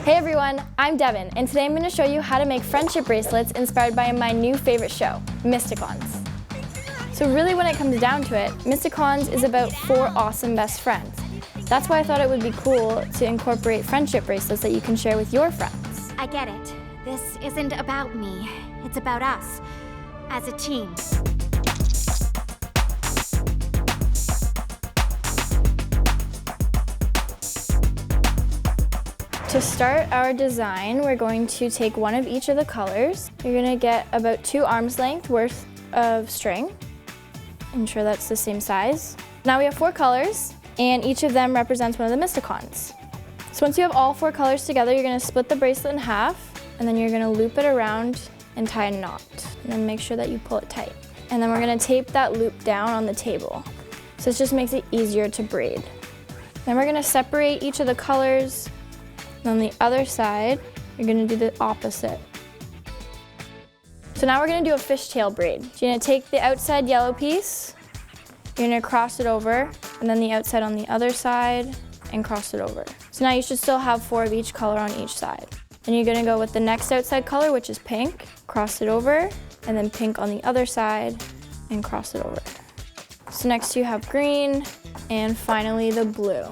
Hey everyone, I'm Devin, and today I'm going to show you how to make friendship bracelets inspired by my new favorite show, Mysticons. So really when it comes down to it, Mysticons is about 4 awesome best friends. That's why I thought it would be cool to incorporate friendship bracelets that you can share with your friends. I get it. This isn't about me. It's about us, as a team. To start our design, we're going to take one of each of the colors. You're going to get about 2 arms length worth of string. Ensure that's the same size. Now we have 4 colors, and each of them represents one of the Mysticons. So once you have all 4 colors together, you're going to split the bracelet in half, and then you're going to loop it around and tie a knot. And then make sure that you pull it tight. And then we're going to tape that loop down on the table. So it just makes it easier to braid. Then we're going to separate each of the colors. And on the other side, you're going to do the opposite. So now we're going to do a fishtail braid. So you're going to take the outside yellow piece, you're going to cross it over, and then the outside on the other side, and cross it over. So now you should still have 4 of each color on each side. Then you're going to go with the next outside color, which is pink, cross it over, and then pink on the other side, and cross it over. So next you have green, and finally the blue.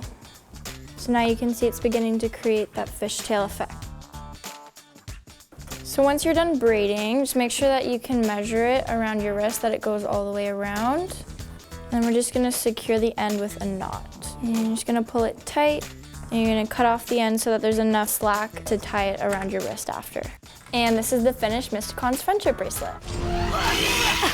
So now you can see it's beginning to create that fishtail effect. So once you're done braiding, just make sure that you can measure it around your wrist, that it goes all the way around. Then we're just gonna secure the end with a knot. And you're just gonna pull it tight, and you're gonna cut off the end so that there's enough slack to tie it around your wrist after. And this is the finished Mysticons friendship bracelet.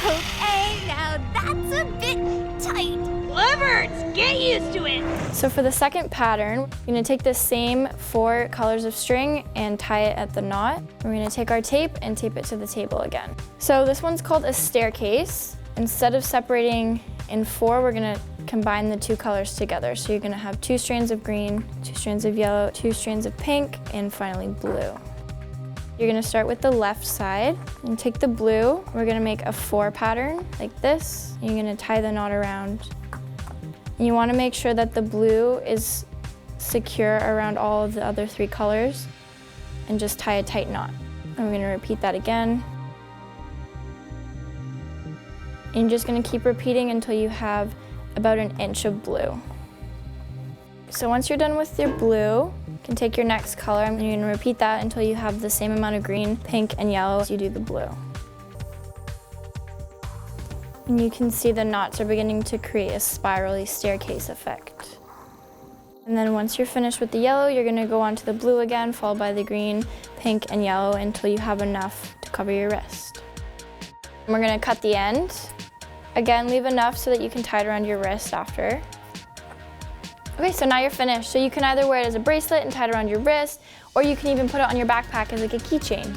Okay, now that's a bit tight. Livers, get used to it! So for the second pattern, you're gonna take the same 4 colors of string and tie it at the knot. We're gonna take our tape and tape it to the table again. So this one's called a staircase. Instead of separating in 4, we're gonna combine the 2 colors together. So you're gonna have 2 strands of green, 2 strands of yellow, 2 strands of pink, and finally blue. You're gonna start with the left side and take the blue. We're gonna make a 4 pattern like this. You're gonna tie the knot around. And you wanna make sure that the blue is secure around all of the other 3 colors and just tie a tight knot. And we're gonna repeat that again. And you're just gonna keep repeating until you have about 1 inch of blue. So once you're done with your blue, you can take your next color and you're gonna repeat that until you have the same amount of green, pink, and yellow as you do the blue. And you can see the knots are beginning to create a spirally staircase effect. And then once you're finished with the yellow, you're gonna go on to the blue again, followed by the green, pink, and yellow until you have enough to cover your wrist. And we're gonna cut the end. Again, leave enough so that you can tie it around your wrist after. Okay, so now you're finished. So you can either wear it as a bracelet and tie it around your wrist, or you can even put it on your backpack as like a keychain.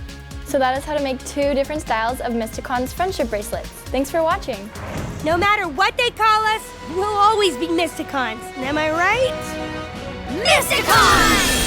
So that is how to make 2 different styles of Mysticons friendship bracelets. Thanks for watching. No matter what they call us, we'll always be Mysticons. Am I right? Mysticons!